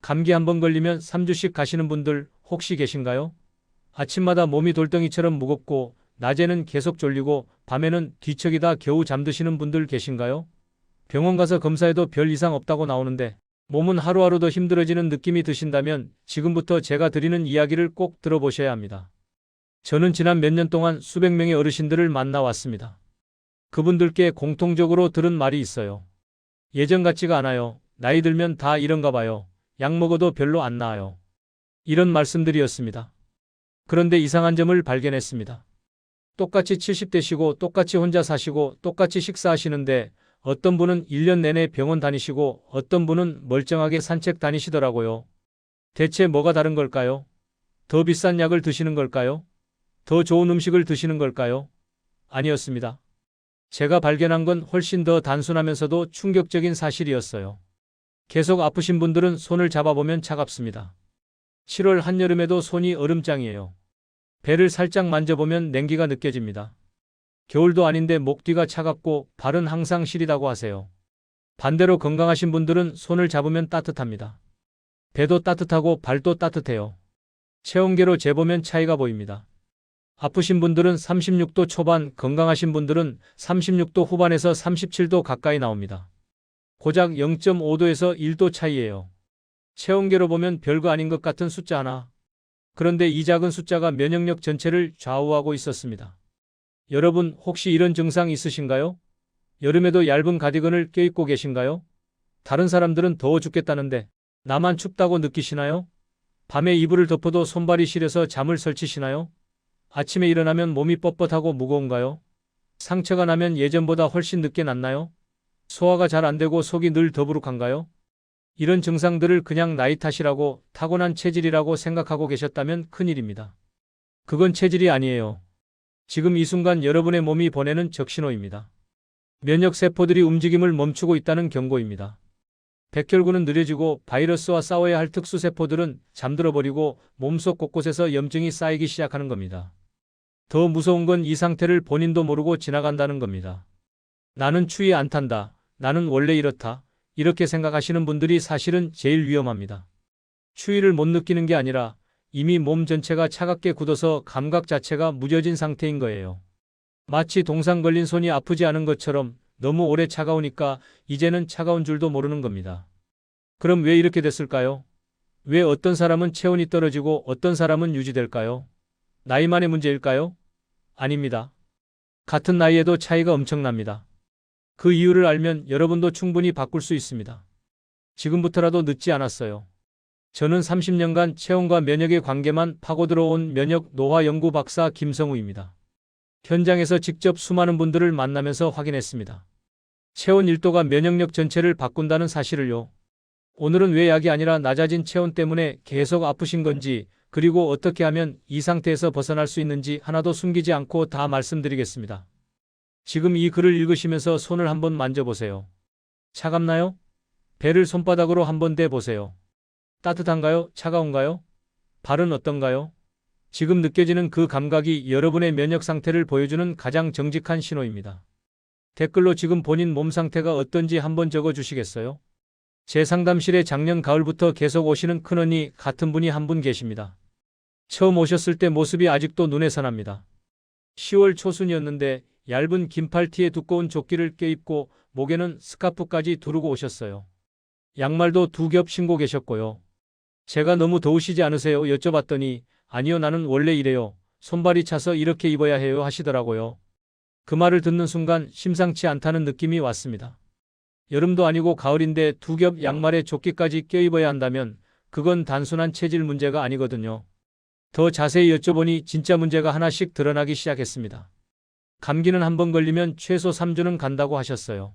감기 한 번 걸리면 3주씩 가시는 분들 혹시 계신가요? 아침마다 몸이 돌덩이처럼 무겁고 낮에는 계속 졸리고 밤에는 뒤척이다 겨우 잠드시는 분들 계신가요? 병원 가서 검사해도 별 이상 없다고 나오는데 몸은 하루하루 더 힘들어지는 느낌이 드신다면 지금부터 제가 드리는 이야기를 꼭 들어보셔야 합니다. 저는 지난 몇 년 동안 수백 명의 어르신들을 만나왔습니다. 그분들께 공통적으로 들은 말이 있어요. 예전 같지가 않아요. 나이 들면 다 이런가 봐요. 약 먹어도 별로 안 나아요. 이런 말씀들이었습니다. 그런데 이상한 점을 발견했습니다. 똑같이 70대시고 똑같이 혼자 사시고 똑같이 식사하시는데 어떤 분은 1년 내내 병원 다니시고 어떤 분은 멀쩡하게 산책 다니시더라고요. 대체 뭐가 다른 걸까요? 더 비싼 약을 드시는 걸까요? 더 좋은 음식을 드시는 걸까요? 아니었습니다. 제가 발견한 건 훨씬 더 단순하면서도 충격적인 사실이었어요. 계속 아프신 분들은 손을 잡아보면 차갑습니다. 7월 한여름에도 손이 얼음장이에요. 배를 살짝 만져보면 냉기가 느껴집니다. 겨울도 아닌데 목 뒤가 차갑고 발은 항상 시리다고 하세요. 반대로 건강하신 분들은 손을 잡으면 따뜻합니다. 배도 따뜻하고 발도 따뜻해요. 체온계로 재보면 차이가 보입니다. 아프신 분들은 36도 초반, 건강하신 분들은 36도 후반에서 37도 가까이 나옵니다. 고작 0.5도에서 1도 차이예요. 체온계로 보면 별거 아닌 것 같은 숫자 하나. 그런데 이 작은 숫자가 면역력 전체를 좌우하고 있었습니다. 여러분 혹시 이런 증상 있으신가요? 여름에도 얇은 가디건을 껴입고 계신가요? 다른 사람들은 더워 죽겠다는데 나만 춥다고 느끼시나요? 밤에 이불을 덮어도 손발이 시려서 잠을 설치시나요? 아침에 일어나면 몸이 뻣뻣하고 무거운가요? 상처가 나면 예전보다 훨씬 늦게 낫나요? 소화가 잘 안 되고 속이 늘 더부룩한가요? 이런 증상들을 그냥 나이 탓이라고 타고난 체질이라고 생각하고 계셨다면 큰일입니다. 그건 체질이 아니에요. 지금 이 순간 여러분의 몸이 보내는 적신호입니다. 면역세포들이 움직임을 멈추고 있다는 경고입니다. 백혈구는 느려지고 바이러스와 싸워야 할 특수세포들은 잠들어버리고 몸속 곳곳에서 염증이 쌓이기 시작하는 겁니다. 더 무서운 건 이 상태를 본인도 모르고 지나간다는 겁니다. 나는 추위 안 탄다. 나는 원래 이렇다. 이렇게 생각하시는 분들이 사실은 제일 위험합니다. 추위를 못 느끼는 게 아니라 이미 몸 전체가 차갑게 굳어서 감각 자체가 무뎌진 상태인 거예요. 마치 동상 걸린 손이 아프지 않은 것처럼 너무 오래 차가우니까 이제는 차가운 줄도 모르는 겁니다. 그럼 왜 이렇게 됐을까요? 왜 어떤 사람은 체온이 떨어지고 어떤 사람은 유지될까요? 나이만의 문제일까요? 아닙니다. 같은 나이에도 차이가 엄청납니다. 그 이유를 알면 여러분도 충분히 바꿀 수 있습니다. 지금부터라도 늦지 않았어요. 저는 30년간 체온과 면역의 관계만 파고들어온 면역 노화 연구 박사 김성우입니다. 현장에서 직접 수많은 분들을 만나면서 확인했습니다. 체온 1도가 면역력 전체를 바꾼다는 사실을요. 오늘은 왜 약이 아니라 낮아진 체온 때문에 계속 아프신 건지, 그리고 어떻게 하면 이 상태에서 벗어날 수 있는지 하나도 숨기지 않고 다 말씀드리겠습니다. 지금 이 글을 읽으시면서 손을 한번 만져보세요. 차갑나요? 배를 손바닥으로 한번 대보세요. 따뜻한가요? 차가운가요? 발은 어떤가요? 지금 느껴지는 그 감각이 여러분의 면역 상태를 보여주는 가장 정직한 신호입니다. 댓글로 지금 본인 몸 상태가 어떤지 한번 적어주시겠어요? 제 상담실에 작년 가을부터 계속 오시는 큰언니 같은 분이 한 분 계십니다. 처음 오셨을 때 모습이 아직도 눈에 선합니다. 10월 초순이었는데 얇은 긴팔티에 두꺼운 조끼를 껴입고 목에는 스카프까지 두르고 오셨어요. 양말도 2겹 신고 계셨고요. 제가 너무 더우시지 않으세요? 여쭤봤더니 아니요, 나는 원래 이래요. 손발이 차서 이렇게 입어야 해요 하시더라고요. 그 말을 듣는 순간 심상치 않다는 느낌이 왔습니다. 여름도 아니고 가을인데 2겹 양말에 조끼까지 껴입어야 한다면 그건 단순한 체질 문제가 아니거든요. 더 자세히 여쭤보니 진짜 문제가 하나씩 드러나기 시작했습니다. 감기는 한 번 걸리면 최소 3주는 간다고 하셨어요.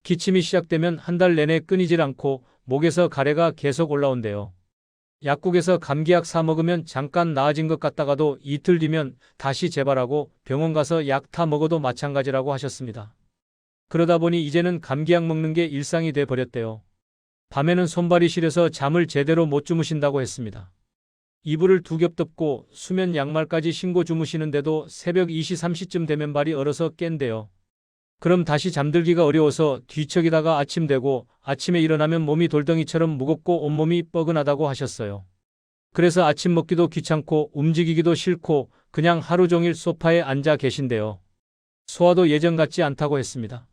기침이 시작되면 한 달 내내 끊이질 않고 목에서 가래가 계속 올라온대요. 약국에서 감기약 사 먹으면 잠깐 나아진 것 같다가도 이틀 뒤면 다시 재발하고 병원 가서 약 타 먹어도 마찬가지라고 하셨습니다. 그러다 보니 이제는 감기약 먹는 게 일상이 돼 버렸대요. 밤에는 손발이 시려서 잠을 제대로 못 주무신다고 했습니다. 이불을 2겹 덮고 수면 양말까지 신고 주무시는데도 새벽 2시 3시쯤 되면 발이 얼어서 깬대요. 그럼 다시 잠들기가 어려워서 뒤척이다가 아침 되고 아침에 일어나면 몸이 돌덩이처럼 무겁고 온몸이 뻐근하다고 하셨어요. 그래서 아침 먹기도 귀찮고 움직이기도 싫고 그냥 하루 종일 소파에 앉아 계신데요. 소화도 예전 같지 않다고 했습니다.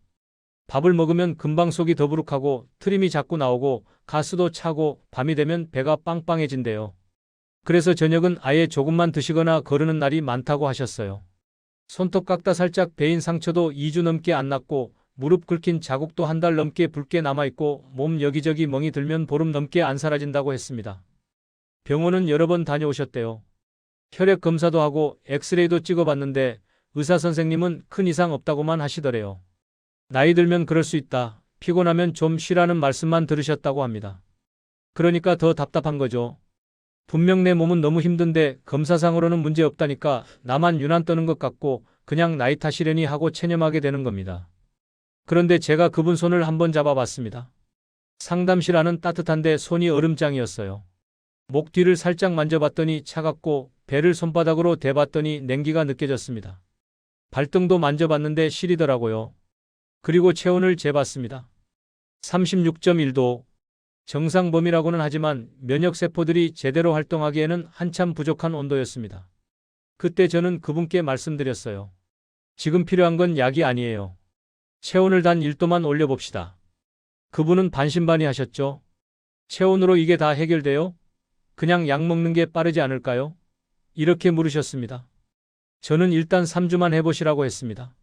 밥을 먹으면 금방 속이 더부룩하고 트림이 자꾸 나오고 가스도 차고 밤이 되면 배가 빵빵해진대요. 그래서 저녁은 아예 조금만 드시거나 거르는 날이 많다고 하셨어요. 손톱 깎다 살짝 베인 상처도 2주 넘게 안 났고 무릎 긁힌 자국도 한 달 넘게 붉게 남아있고 몸 여기저기 멍이 들면 보름 넘게 안 사라진다고 했습니다. 병원은 여러 번 다녀오셨대요. 혈액 검사도 하고 엑스레이도 찍어봤는데 의사 선생님은 큰 이상 없다고만 하시더래요. 나이 들면 그럴 수 있다. 피곤하면 좀 쉬라는 말씀만 들으셨다고 합니다. 그러니까 더 답답한 거죠. 분명 내 몸은 너무 힘든데 검사상으로는 문제 없다니까 나만 유난 떠는 것 같고 그냥 나이 탓이려니 하고 체념하게 되는 겁니다. 그런데 제가 그분 손을 한번 잡아봤습니다. 상담실 안은 따뜻한데 손이 얼음장이었어요. 목 뒤를 살짝 만져봤더니 차갑고 배를 손바닥으로 대봤더니 냉기가 느껴졌습니다. 발등도 만져봤는데 시리더라고요. 그리고 체온을 재봤습니다. 36.1도. 정상 범위라고는 하지만 면역세포들이 제대로 활동하기에는 한참 부족한 온도였습니다. 그때 저는 그분께 말씀드렸어요. 지금 필요한 건 약이 아니에요. 체온을 단 1도만 올려봅시다. 그분은 반신반의하셨죠. 체온으로 이게 다 해결돼요? 그냥 약 먹는 게 빠르지 않을까요? 이렇게 물으셨습니다. 저는 일단 3주만 해보시라고 했습니다.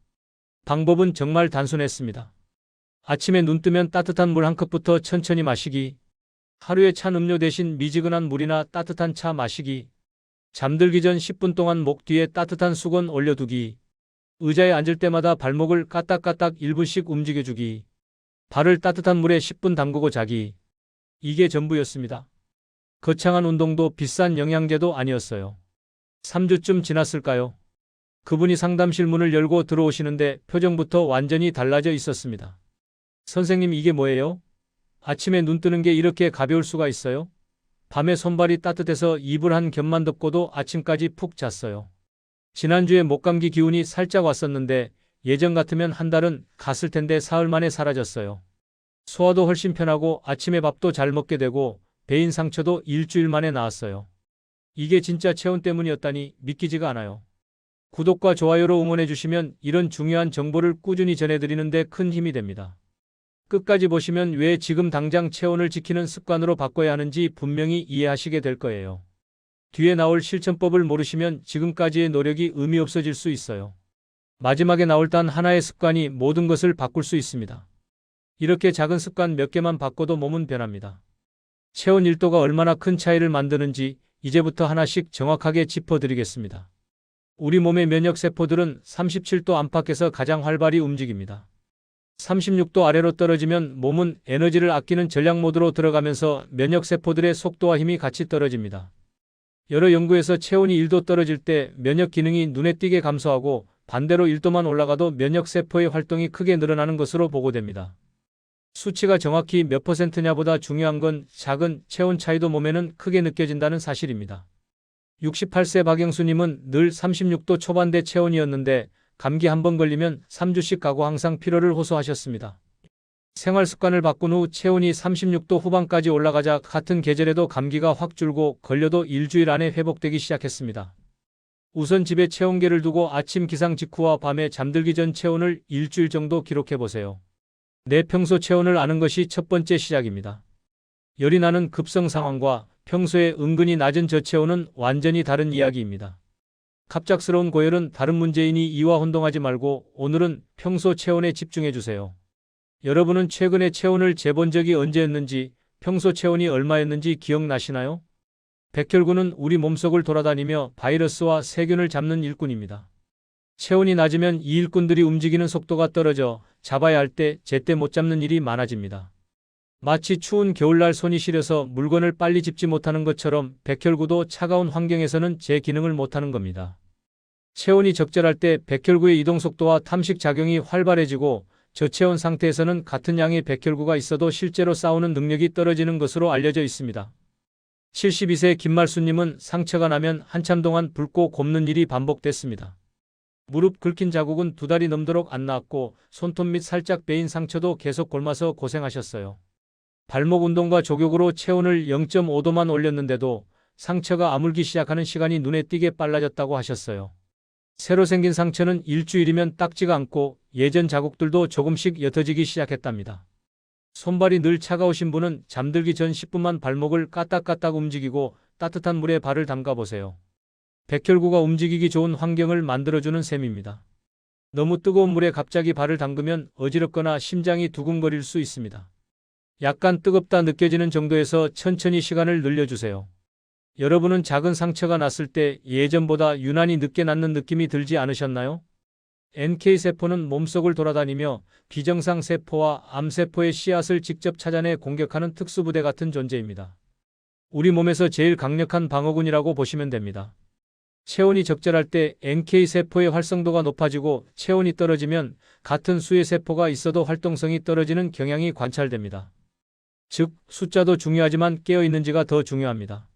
방법은 정말 단순했습니다. 아침에 눈 뜨면 따뜻한 물 한 컵부터 천천히 마시기. 하루에 찬 음료 대신 미지근한 물이나 따뜻한 차 마시기. 잠들기 전 10분 동안 목 뒤에 따뜻한 수건 올려두기. 의자에 앉을 때마다 발목을 까딱까딱 1분씩 움직여주기. 발을 따뜻한 물에 10분 담그고 자기. 이게 전부였습니다. 거창한 운동도 비싼 영양제도 아니었어요. 3주쯤 지났을까요? 그분이 상담실 문을 열고 들어오시는데 표정부터 완전히 달라져 있었습니다. 선생님, 이게 뭐예요? 아침에 눈 뜨는 게 이렇게 가벼울 수가 있어요? 밤에 손발이 따뜻해서 이불 한 겹만 덮고도 아침까지 푹 잤어요. 지난주에 목감기 기운이 살짝 왔었는데 예전 같으면 한 달은 갔을 텐데 사흘 만에 사라졌어요. 소화도 훨씬 편하고 아침에 밥도 잘 먹게 되고 배인 상처도 일주일 만에 나았어요. 이게 진짜 체온 때문이었다니 믿기지가 않아요. 구독과 좋아요로 응원해 주시면 이런 중요한 정보를 꾸준히 전해드리는데 큰 힘이 됩니다. 끝까지 보시면 왜 지금 당장 체온을 지키는 습관으로 바꿔야 하는지 분명히 이해하시게 될 거예요. 뒤에 나올 실천법을 모르시면 지금까지의 노력이 의미 없어질 수 있어요. 마지막에 나올 단 하나의 습관이 모든 것을 바꿀 수 있습니다. 이렇게 작은 습관 몇 개만 바꿔도 몸은 변합니다. 체온 1도가 얼마나 큰 차이를 만드는지 이제부터 하나씩 정확하게 짚어드리겠습니다. 우리 몸의 면역세포들은 37도 안팎에서 가장 활발히 움직입니다. 36도 아래로 떨어지면 몸은 에너지를 아끼는 전략 모드로 들어가면서 면역세포들의 속도와 힘이 같이 떨어집니다. 여러 연구에서 체온이 1도 떨어질 때 면역 기능이 눈에 띄게 감소하고 반대로 1도만 올라가도 면역세포의 활동이 크게 늘어나는 것으로 보고됩니다. 수치가 정확히 몇 %냐보다 중요한 건 작은 체온 차이도 몸에는 크게 느껴진다는 사실입니다. 68세 박영수님은 늘 36도 초반대 체온이었는데 감기 한 번 걸리면 3주씩 가고 항상 피로를 호소하셨습니다. 생활 습관을 바꾼 후 체온이 36도 후반까지 올라가자 같은 계절에도 감기가 확 줄고 걸려도 일주일 안에 회복되기 시작했습니다. 우선 집에 체온계를 두고 아침 기상 직후와 밤에 잠들기 전 체온을 일주일 정도 기록해보세요. 내 평소 체온을 아는 것이 첫 번째 시작입니다. 열이 나는 급성 상황과 평소에 은근히 낮은 저체온은 완전히 다른 이야기입니다. 갑작스러운 고열은 다른 문제이니 이와 혼동하지 말고 오늘은 평소 체온에 집중해 주세요. 여러분은 최근에 체온을 재본 적이 언제였는지, 평소 체온이 얼마였는지 기억나시나요? 백혈구는 우리 몸속을 돌아다니며 바이러스와 세균을 잡는 일꾼입니다. 체온이 낮으면 이 일꾼들이 움직이는 속도가 떨어져 잡아야 할 때 제때 못 잡는 일이 많아집니다. 마치 추운 겨울날 손이 시려서 물건을 빨리 짚지 못하는 것처럼 백혈구도 차가운 환경에서는 제 기능을 못하는 겁니다. 체온이 적절할 때 백혈구의 이동 속도와 탐식 작용이 활발해지고 저체온 상태에서는 같은 양의 백혈구가 있어도 실제로 싸우는 능력이 떨어지는 것으로 알려져 있습니다. 72세 김말수님은 상처가 나면 한참 동안 붉고 곱는 일이 반복됐습니다. 무릎 긁힌 자국은 2달이 넘도록 안 나았고 손톱 및 살짝 베인 상처도 계속 곪아서 고생하셨어요. 발목 운동과 족욕으로 체온을 0.5도만 올렸는데도 상처가 아물기 시작하는 시간이 눈에 띄게 빨라졌다고 하셨어요. 새로 생긴 상처는 일주일이면 닦지가 않고 예전 자국들도 조금씩 옅어지기 시작했답니다. 손발이 늘 차가우신 분은 잠들기 전 10분만 발목을 까딱까딱 움직이고 따뜻한 물에 발을 담가 보세요. 백혈구가 움직이기 좋은 환경을 만들어주는 셈입니다. 너무 뜨거운 물에 갑자기 발을 담그면 어지럽거나 심장이 두근거릴 수 있습니다. 약간 뜨겁다 느껴지는 정도에서 천천히 시간을 늘려주세요. 여러분은 작은 상처가 났을 때 예전보다 유난히 늦게 낫는 느낌이 들지 않으셨나요? NK세포는 몸속을 돌아다니며 비정상 세포와 암세포의 씨앗을 직접 찾아내 공격하는 특수부대 같은 존재입니다. 우리 몸에서 제일 강력한 방어군이라고 보시면 됩니다. 체온이 적절할 때 NK세포의 활성도가 높아지고 체온이 떨어지면 같은 수의 세포가 있어도 활동성이 떨어지는 경향이 관찰됩니다. 즉, 숫자도 중요하지만 깨어있는지가 더 중요합니다.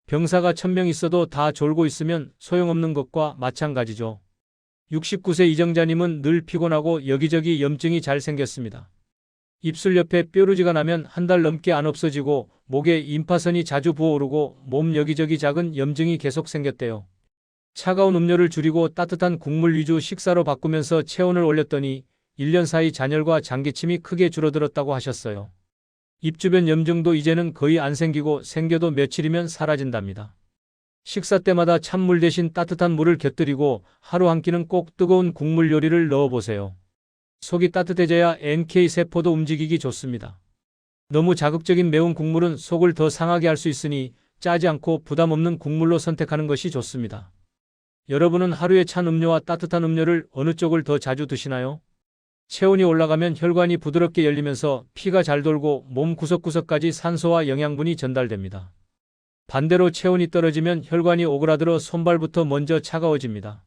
병사가 1000명 있어도 다 졸고 있으면 소용없는 것과 마찬가지죠. 69세 이정자님은 늘 피곤하고 여기저기 염증이 잘 생겼습니다. 입술 옆에 뾰루지가 나면 1달 넘게 안 없어지고 목에 임파선이 자주 부어오르고 몸 여기저기 작은 염증이 계속 생겼대요. 차가운 음료를 줄이고 따뜻한 국물 위주 식사로 바꾸면서 체온을 올렸더니 1년 사이 잔열과 장기침이 크게 줄어들었다고 하셨어요. 입 주변 염증도 이제는 거의 안 생기고 생겨도 며칠이면 사라진답니다. 식사 때마다 찬물 대신 따뜻한 물을 곁들이고 하루 한 끼는 꼭 뜨거운 국물 요리를 넣어보세요. 속이 따뜻해져야 NK세포도 움직이기 좋습니다. 너무 자극적인 매운 국물은 속을 더 상하게 할 수 있으니 짜지 않고 부담 없는 국물로 선택하는 것이 좋습니다. 여러분은 하루에 찬 음료와 따뜻한 음료를 어느 쪽을 더 자주 드시나요? 체온이 올라가면 혈관이 부드럽게 열리면서 피가 잘 돌고 몸 구석구석까지 산소와 영양분이 전달됩니다. 반대로 체온이 떨어지면 혈관이 오그라들어 손발부터 먼저 차가워집니다.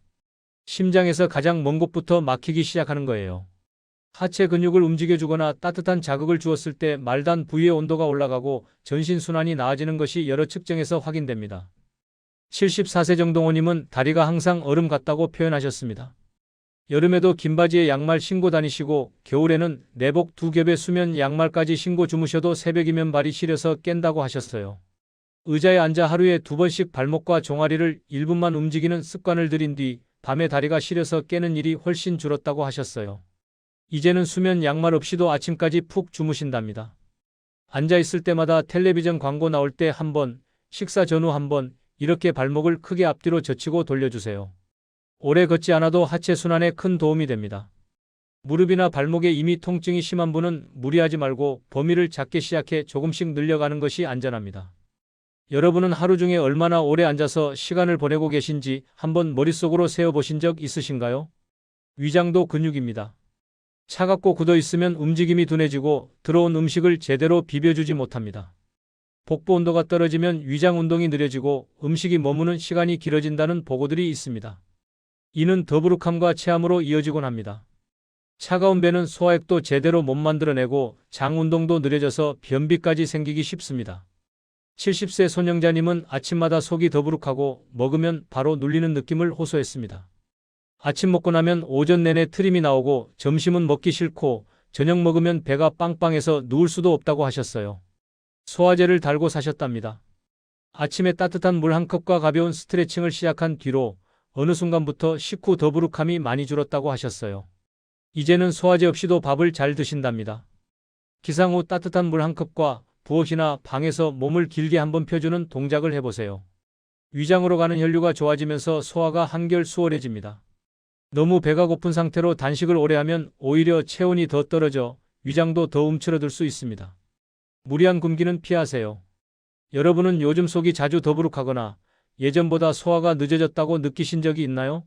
심장에서 가장 먼 곳부터 막히기 시작하는 거예요. 하체 근육을 움직여주거나 따뜻한 자극을 주었을 때 말단 부위의 온도가 올라가고 전신순환이 나아지는 것이 여러 측정에서 확인됩니다. 74세 정동호님은 다리가 항상 얼음 같다고 표현하셨습니다. 여름에도 긴 바지에 양말 신고 다니시고 겨울에는 내복 2겹의 수면 양말까지 신고 주무셔도 새벽이면 발이 시려서 깬다고 하셨어요. 의자에 앉아 하루에 2번씩 발목과 종아리를 1분만 움직이는 습관을 들인 뒤 밤에 다리가 시려서 깨는 일이 훨씬 줄었다고 하셨어요. 이제는 수면 양말 없이도 아침까지 푹 주무신답니다. 앉아있을 때마다 텔레비전 광고 나올 때 1번, 식사 전후 1번 이렇게 발목을 크게 앞뒤로 젖히고 돌려주세요. 오래 걷지 않아도 하체 순환에 큰 도움이 됩니다. 무릎이나 발목에 이미 통증이 심한 분은 무리하지 말고 범위를 작게 시작해 조금씩 늘려가는 것이 안전합니다. 여러분은 하루 중에 얼마나 오래 앉아서 시간을 보내고 계신지 한번 머릿속으로 세어보신 적 있으신가요? 위장도 근육입니다. 차갑고 굳어 있으면 움직임이 둔해지고 들어온 음식을 제대로 비벼주지 못합니다. 복부 온도가 떨어지면 위장 운동이 느려지고 음식이 머무는 시간이 길어진다는 보고들이 있습니다. 이는 더부룩함과 체함으로 이어지곤 합니다. 차가운 배는 소화액도 제대로 못 만들어내고 장 운동도 느려져서 변비까지 생기기 쉽습니다. 70세 손영자님은 아침마다 속이 더부룩하고 먹으면 바로 눌리는 느낌을 호소했습니다. 아침 먹고 나면 오전 내내 트림이 나오고 점심은 먹기 싫고 저녁 먹으면 배가 빵빵해서 누울 수도 없다고 하셨어요. 소화제를 달고 사셨답니다. 아침에 따뜻한 물 한 컵과 가벼운 스트레칭을 시작한 뒤로 어느 순간부터 식후 더부룩함이 많이 줄었다고 하셨어요. 이제는 소화제 없이도 밥을 잘 드신답니다. 기상 후 따뜻한 물 한 컵과 부엌이나 방에서 몸을 길게 한번 펴주는 동작을 해보세요. 위장으로 가는 혈류가 좋아지면서 소화가 한결 수월해집니다. 너무 배가 고픈 상태로 단식을 오래 하면 오히려 체온이 더 떨어져 위장도 더 움츠러들 수 있습니다. 무리한 굶기는 피하세요. 여러분은 요즘 속이 자주 더부룩하거나 예전보다 소화가 늦어졌다고 느끼신 적이 있나요?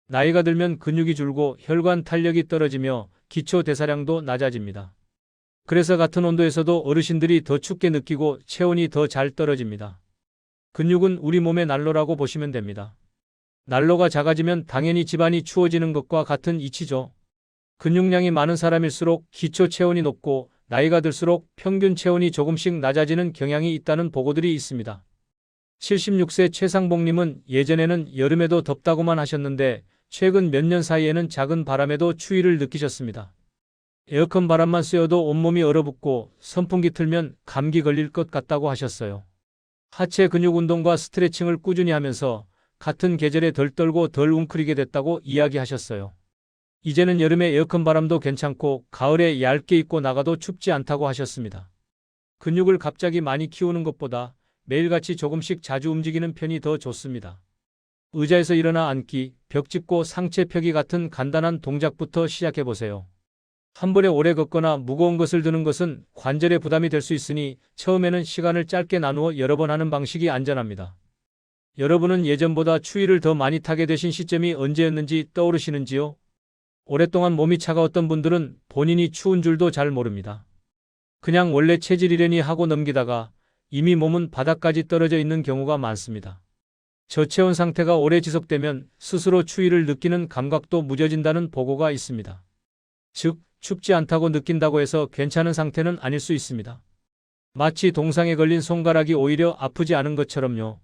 나이가 들면 근육이 줄고 혈관 탄력이 떨어지며 기초 대사량도 낮아집니다. 그래서 같은 온도에서도 어르신들이 더 춥게 느끼고 체온이 더 잘 떨어집니다. 근육은 우리 몸의 난로라고 보시면 됩니다. 난로가 작아지면 당연히 집안이 추워지는 것과 같은 이치죠. 근육량이 많은 사람일수록 기초 체온이 높고 나이가 들수록 평균 체온이 조금씩 낮아지는 경향이 있다는 보고들이 있습니다. 76세 최상봉님은 예전에는 여름에도 덥다고만 하셨는데 최근 몇 년 사이에는 작은 바람에도 추위를 느끼셨습니다. 에어컨 바람만 쐬어도 온몸이 얼어붙고 선풍기 틀면 감기 걸릴 것 같다고 하셨어요. 하체 근육 운동과 스트레칭을 꾸준히 하면서 같은 계절에 덜 떨고 덜 웅크리게 됐다고 이야기하셨어요. 이제는 여름에 에어컨 바람도 괜찮고 가을에 얇게 입고 나가도 춥지 않다고 하셨습니다. 근육을 갑자기 많이 키우는 것보다 매일같이 조금씩 자주 움직이는 편이 더 좋습니다. 의자에서 일어나 앉기, 벽 짚고 상체 펴기 같은 간단한 동작부터 시작해보세요. 한 번에 오래 걷거나 무거운 것을 드는 것은 관절에 부담이 될 수 있으니 처음에는 시간을 짧게 나누어 여러 번 하는 방식이 안전합니다. 여러분은 예전보다 추위를 더 많이 타게 되신 시점이 언제였는지 떠오르시는지요? 오랫동안 몸이 차가웠던 분들은 본인이 추운 줄도 잘 모릅니다. 그냥 원래 체질이려니 하고 넘기다가 이미 몸은 바닥까지 떨어져 있는 경우가 많습니다. 저체온 상태가 오래 지속되면 스스로 추위를 느끼는 감각도 무뎌진다는 보고가 있습니다. 즉, 춥지 않다고 느낀다고 해서 괜찮은 상태는 아닐 수 있습니다. 마치 동상에 걸린 손가락이 오히려 아프지 않은 것처럼요.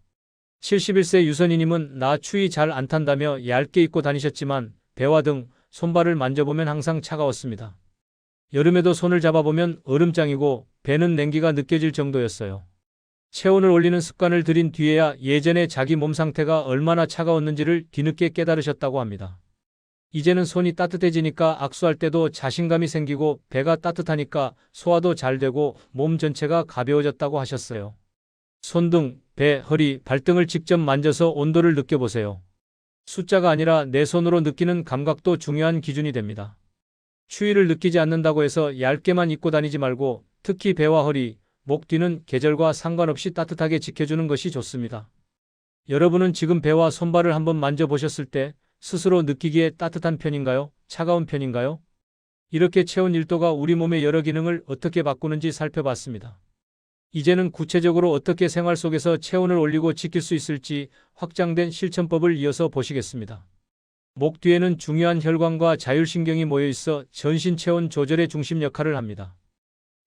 71세 유선희님은 나 추위 잘 안 탄다며 얇게 입고 다니셨지만 배와 등, 손발을 만져보면 항상 차가웠습니다. 여름에도 손을 잡아보면 얼음장이고 배는 냉기가 느껴질 정도였어요. 체온을 올리는 습관을 들인 뒤에야 예전에 자기 몸 상태가 얼마나 차가웠는지를 뒤늦게 깨달으셨다고 합니다. 이제는 손이 따뜻해지니까 악수할 때도 자신감이 생기고 배가 따뜻하니까 소화도 잘 되고 몸 전체가 가벼워졌다고 하셨어요. 손등, 배, 허리, 발등을 직접 만져서 온도를 느껴보세요. 숫자가 아니라 내 손으로 느끼는 감각도 중요한 기준이 됩니다. 추위를 느끼지 않는다고 해서 얇게만 입고 다니지 말고 특히 배와 허리, 목 뒤는 계절과 상관없이 따뜻하게 지켜주는 것이 좋습니다. 여러분은 지금 배와 손발을 한번 만져보셨을 때 스스로 느끼기에 따뜻한 편인가요? 차가운 편인가요? 이렇게 체온 1도가 우리 몸의 여러 기능을 어떻게 바꾸는지 살펴봤습니다. 이제는 구체적으로 어떻게 생활 속에서 체온을 올리고 지킬 수 있을지 확장된 실천법을 이어서 보시겠습니다. 목 뒤에는 중요한 혈관과 자율신경이 모여 있어 전신 체온 조절의 중심 역할을 합니다.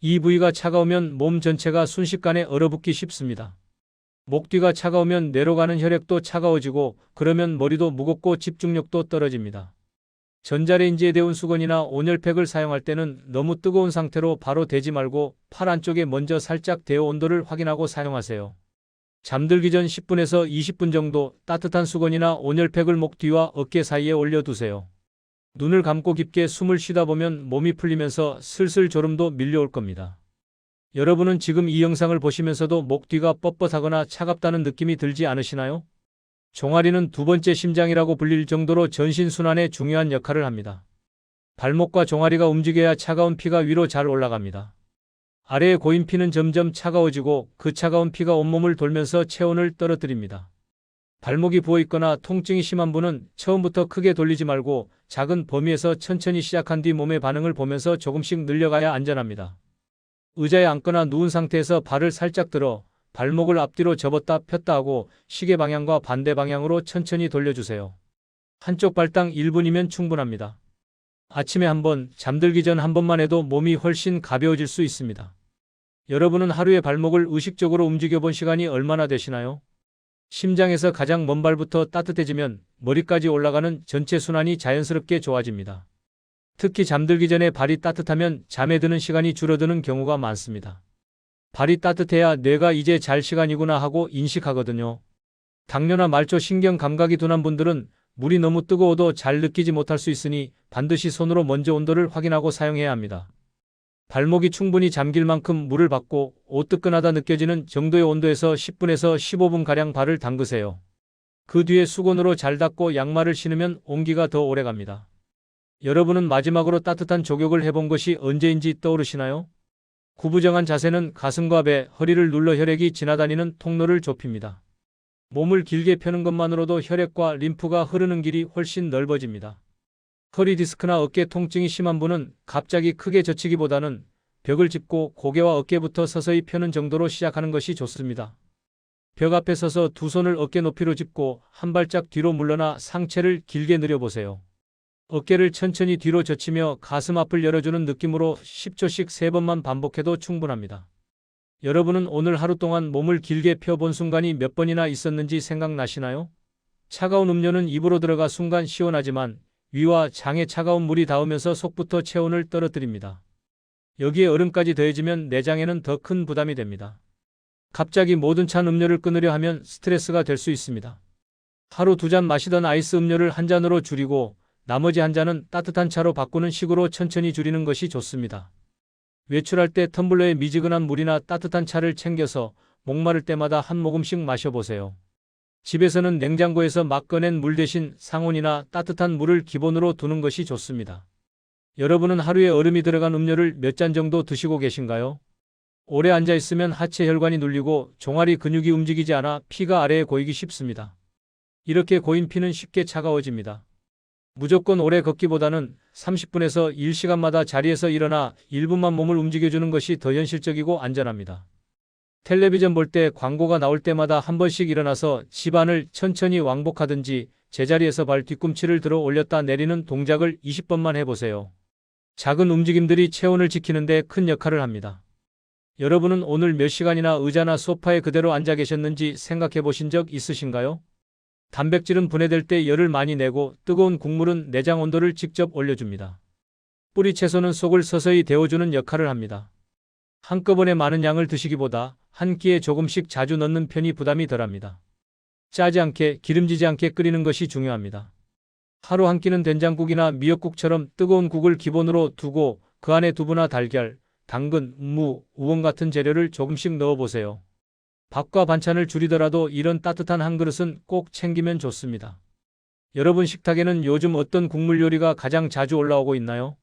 이 부위가 차가우면 몸 전체가 순식간에 얼어붙기 쉽습니다. 목 뒤가 차가우면 뇌로 가는 혈액도 차가워지고 그러면 머리도 무겁고 집중력도 떨어집니다. 전자레인지에 데운 수건이나 온열팩을 사용할 때는 너무 뜨거운 상태로 바로 대지 말고 팔 안쪽에 먼저 살짝 데워 온도를 확인하고 사용하세요. 잠들기 전 10분에서 20분 정도 따뜻한 수건이나 온열팩을 목 뒤와 어깨 사이에 올려두세요. 눈을 감고 깊게 숨을 쉬다 보면 몸이 풀리면서 슬슬 졸음도 밀려올 겁니다. 여러분은 지금 이 영상을 보시면서도 목 뒤가 뻣뻣하거나 차갑다는 느낌이 들지 않으시나요? 종아리는 두 번째 심장이라고 불릴 정도로 전신순환에 중요한 역할을 합니다. 발목과 종아리가 움직여야 차가운 피가 위로 잘 올라갑니다. 아래에 고인 피는 점점 차가워지고 그 차가운 피가 온몸을 돌면서 체온을 떨어뜨립니다. 발목이 부어있거나 통증이 심한 분은 처음부터 크게 돌리지 말고 작은 범위에서 천천히 시작한 뒤 몸의 반응을 보면서 조금씩 늘려가야 안전합니다. 의자에 앉거나 누운 상태에서 발을 살짝 들어 발목을 앞뒤로 접었다 폈다 하고 시계 방향과 반대 방향으로 천천히 돌려주세요. 한쪽 발당 1분이면 충분합니다. 아침에 한 번, 잠들기 전 한 번만 해도 몸이 훨씬 가벼워질 수 있습니다. 여러분은 하루에 발목을 의식적으로 움직여 본 시간이 얼마나 되시나요? 심장에서 가장 먼 발부터 따뜻해지면 머리까지 올라가는 전체 순환이 자연스럽게 좋아집니다. 특히 잠들기 전에 발이 따뜻하면 잠에 드는 시간이 줄어드는 경우가 많습니다. 발이 따뜻해야 뇌가 이제 잘 시간이구나 하고 인식하거든요. 당뇨나 말초 신경 감각이 둔한 분들은 물이 너무 뜨거워도 잘 느끼지 못할 수 있으니 반드시 손으로 먼저 온도를 확인하고 사용해야 합니다. 발목이 충분히 잠길 만큼 물을 받고 오뜨끈하다 느껴지는 정도의 온도에서 10분에서 15분가량 발을 담그세요. 그 뒤에 수건으로 잘 닦고 양말을 신으면 온기가 더 오래갑니다. 여러분은 마지막으로 따뜻한 족욕을 해본 것이 언제인지 떠오르시나요? 구부정한 자세는 가슴과 배, 허리를 눌러 혈액이 지나다니는 통로를 좁힙니다. 몸을 길게 펴는 것만으로도 혈액과 림프가 흐르는 길이 훨씬 넓어집니다. 허리 디스크나 어깨 통증이 심한 분은 갑자기 크게 젖히기보다는 벽을 짚고 고개와 어깨부터 서서히 펴는 정도로 시작하는 것이 좋습니다. 벽 앞에 서서 두 손을 어깨 높이로 짚고 한 발짝 뒤로 물러나 상체를 길게 늘려보세요. 어깨를 천천히 뒤로 젖히며 가슴 앞을 열어주는 느낌으로 10초씩 3번만 반복해도 충분합니다. 여러분은 오늘 하루 동안 몸을 길게 펴본 순간이 몇 번이나 있었는지 생각나시나요? 차가운 음료는 입으로 들어가 순간 시원하지만 위와 장에 차가운 물이 닿으면서 속부터 체온을 떨어뜨립니다. 여기에 얼음까지 더해지면 내장에는 더 큰 부담이 됩니다. 갑자기 모든 찬 음료를 끊으려 하면 스트레스가 될 수 있습니다. 하루 2잔 마시던 아이스 음료를 한 잔으로 줄이고 나머지 한 잔은 따뜻한 차로 바꾸는 식으로 천천히 줄이는 것이 좋습니다. 외출할 때 텀블러에 미지근한 물이나 따뜻한 차를 챙겨서 목마를 때마다 한 모금씩 마셔보세요. 집에서는 냉장고에서 막 꺼낸 물 대신 상온이나 따뜻한 물을 기본으로 두는 것이 좋습니다. 여러분은 하루에 얼음이 들어간 음료를 몇 잔 정도 드시고 계신가요? 오래 앉아 있으면 하체 혈관이 눌리고 종아리 근육이 움직이지 않아 피가 아래에 고이기 쉽습니다. 이렇게 고인 피는 쉽게 차가워집니다. 무조건 오래 걷기보다는 30분에서 1시간마다 자리에서 일어나 1분만 몸을 움직여주는 것이 더 현실적이고 안전합니다. 텔레비전 볼 때 광고가 나올 때마다 한 번씩 일어나서 집안을 천천히 왕복하든지 제자리에서 발 뒤꿈치를 들어 올렸다 내리는 동작을 20번만 해보세요. 작은 움직임들이 체온을 지키는 데 큰 역할을 합니다. 여러분은 오늘 몇 시간이나 의자나 소파에 그대로 앉아 계셨는지 생각해 보신 적 있으신가요? 단백질은 분해될 때 열을 많이 내고 뜨거운 국물은 내장 온도를 직접 올려줍니다. 뿌리 채소는 속을 서서히 데워주는 역할을 합니다. 한꺼번에 많은 양을 드시기보다 한 끼에 조금씩 자주 넣는 편이 부담이 덜합니다. 짜지 않게 기름지지 않게 끓이는 것이 중요합니다. 하루 한 끼는 된장국이나 미역국처럼 뜨거운 국을 기본으로 두고 그 안에 두부나 달걀, 당근, 무, 우엉 같은 재료를 조금씩 넣어보세요. 밥과 반찬을 줄이더라도 이런 따뜻한 한 그릇은 꼭 챙기면 좋습니다. 여러분 식탁에는 요즘 어떤 국물 요리가 가장 자주 올라오고 있나요?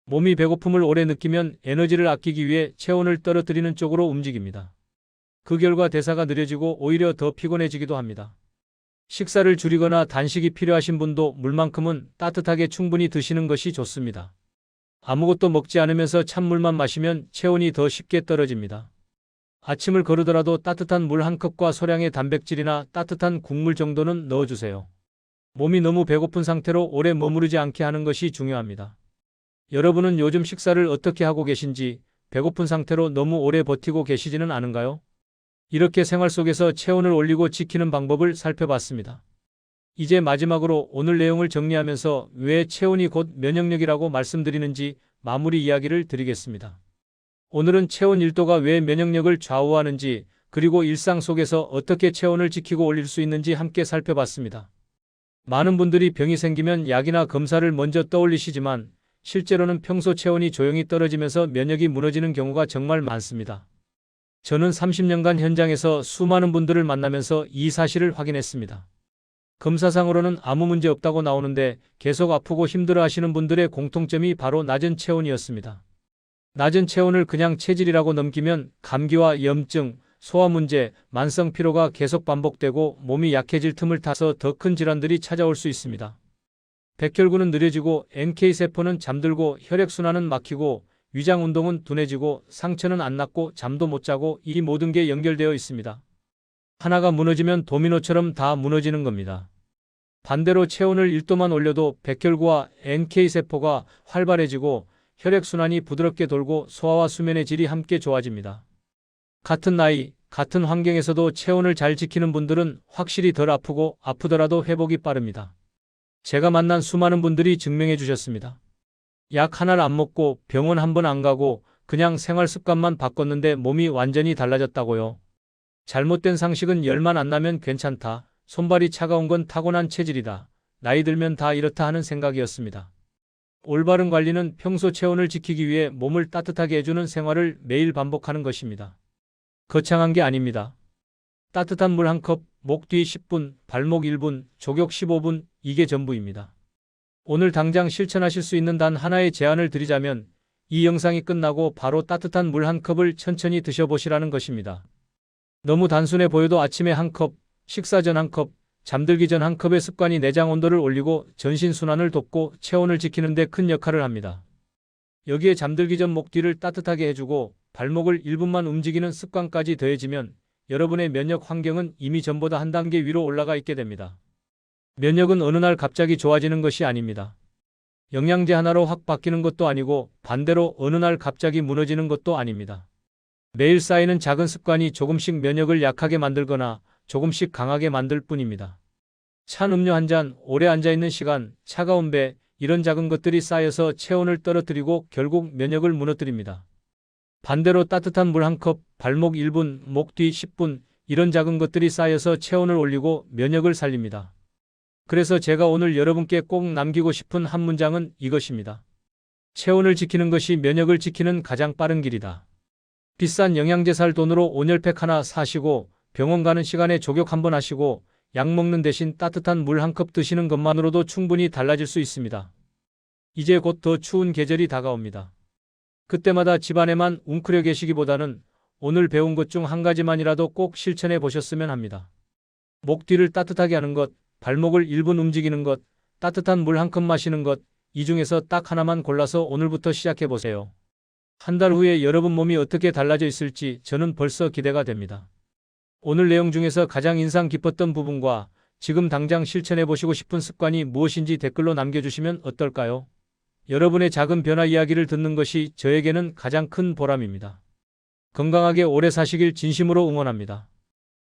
몸이 배고픔을 오래 느끼면 에너지를 아끼기 위해 체온을 떨어뜨리는 쪽으로 움직입니다. 그 결과 대사가 느려지고 오히려 더 피곤해지기도 합니다. 식사를 줄이거나 단식이 필요하신 분도 물만큼은 따뜻하게 충분히 드시는 것이 좋습니다. 아무것도 먹지 않으면서 찬물만 마시면 체온이 더 쉽게 떨어집니다. 아침을 거르더라도 따뜻한 물 한 컵과 소량의 단백질이나 따뜻한 국물 정도는 넣어주세요. 몸이 너무 배고픈 상태로 오래 머무르지 않게 하는 것이 중요합니다. 여러분은 요즘 식사를 어떻게 하고 계신지 배고픈 상태로 너무 오래 버티고 계시지는 않은가요? 이렇게 생활 속에서 체온을 올리고 지키는 방법을 살펴봤습니다. 이제 마지막으로 오늘 내용을 정리하면서 왜 체온이 곧 면역력이라고 말씀드리는지 마무리 이야기를 드리겠습니다. 오늘은 체온 1도가 왜 면역력을 좌우하는지 그리고 일상 속에서 어떻게 체온을 지키고 올릴 수 있는지 함께 살펴봤습니다. 많은 분들이 병이 생기면 약이나 검사를 먼저 떠올리시지만 실제로는 평소 체온이 조용히 떨어지면서 면역이 무너지는 경우가 정말 많습니다. 저는 30년간 현장에서 수많은 분들을 만나면서 이 사실을 확인했습니다. 검사상으로는 아무 문제 없다고 나오는데 계속 아프고 힘들어 하시는 분들의 공통점이 바로 낮은 체온이었습니다. 낮은 체온을 그냥 체질이라고 넘기면 감기와 염증, 소화 문제, 만성 피로가 계속 반복되고 몸이 약해질 틈을 타서 더 큰 질환들이 찾아올 수 있습니다. 백혈구는 느려지고 NK세포는 잠들고 혈액순환은 막히고 위장 운동은 둔해지고 상처는 안 낫고 잠도 못 자고 이 모든 게 연결되어 있습니다. 하나가 무너지면 도미노처럼 다 무너지는 겁니다. 반대로 체온을 1도만 올려도 백혈구와 NK세포가 활발해지고 혈액순환이 부드럽게 돌고 소화와 수면의 질이 함께 좋아집니다. 같은 나이, 같은 환경에서도 체온을 잘 지키는 분들은 확실히 덜 아프고 아프더라도 회복이 빠릅니다. 제가 만난 수많은 분들이 증명해 주셨습니다. 약 하나를 안 먹고 병원 한 번 안 가고 그냥 생활 습관만 바꿨는데 몸이 완전히 달라졌다고요. 잘못된 상식은 열만 안 나면 괜찮다. 손발이 차가운 건 타고난 체질이다. 나이 들면 다 이렇다 하는 생각이었습니다. 올바른 관리는 평소 체온을 지키기 위해 몸을 따뜻하게 해주는 생활을 매일 반복하는 것입니다. 거창한 게 아닙니다. 따뜻한 물 한 컵, 목 뒤 10분, 발목 1분, 족욕 15분, 이게 전부입니다. 오늘 당장 실천하실 수 있는 단 하나의 제안을 드리자면 이 영상이 끝나고 바로 따뜻한 물 한 컵을 천천히 드셔보시라는 것입니다. 너무 단순해 보여도 아침에 한 컵, 식사 전 한 컵, 잠들기 전 한 컵의 습관이 내장 온도를 올리고 전신순환을 돕고 체온을 지키는 데 큰 역할을 합니다. 여기에 잠들기 전 목 뒤를 따뜻하게 해주고 발목을 1분만 움직이는 습관까지 더해지면 여러분의 면역 환경은 이미 전보다 한 단계 위로 올라가 있게 됩니다. 면역은 어느 날 갑자기 좋아지는 것이 아닙니다. 영양제 하나로 확 바뀌는 것도 아니고 반대로 어느 날 갑자기 무너지는 것도 아닙니다. 매일 쌓이는 작은 습관이 조금씩 면역을 약하게 만들거나 조금씩 강하게 만들 뿐입니다. 찬 음료 한 잔, 오래 앉아있는 시간, 차가운 배, 이런 작은 것들이 쌓여서 체온을 떨어뜨리고 결국 면역을 무너뜨립니다. 반대로 따뜻한 물 한 컵, 발목 1분, 목 뒤 10분, 이런 작은 것들이 쌓여서 체온을 올리고 면역을 살립니다. 그래서 제가 오늘 여러분께 꼭 남기고 싶은 한 문장은 이것입니다. 체온을 지키는 것이 면역을 지키는 가장 빠른 길이다. 비싼 영양제 살 돈으로 온열팩 하나 사시고 병원 가는 시간에 족욕 한번 하시고 약 먹는 대신 따뜻한 물 한 컵 드시는 것만으로도 충분히 달라질 수 있습니다. 이제 곧 더 추운 계절이 다가옵니다. 그때마다 집안에만 웅크려 계시기보다는 오늘 배운 것 중 한 가지만이라도 꼭 실천해 보셨으면 합니다. 목 뒤를 따뜻하게 하는 것, 발목을 1분 움직이는 것, 따뜻한 물 한 컵 마시는 것, 이 중에서 딱 하나만 골라서 오늘부터 시작해 보세요. 한 달 후에 여러분 몸이 어떻게 달라져 있을지 저는 벌써 기대가 됩니다. 오늘 내용 중에서 가장 인상 깊었던 부분과 지금 당장 실천해 보시고 싶은 습관이 무엇인지 댓글로 남겨주시면 어떨까요? 여러분의 작은 변화 이야기를 듣는 것이 저에게는 가장 큰 보람입니다. 건강하게 오래 사시길 진심으로 응원합니다.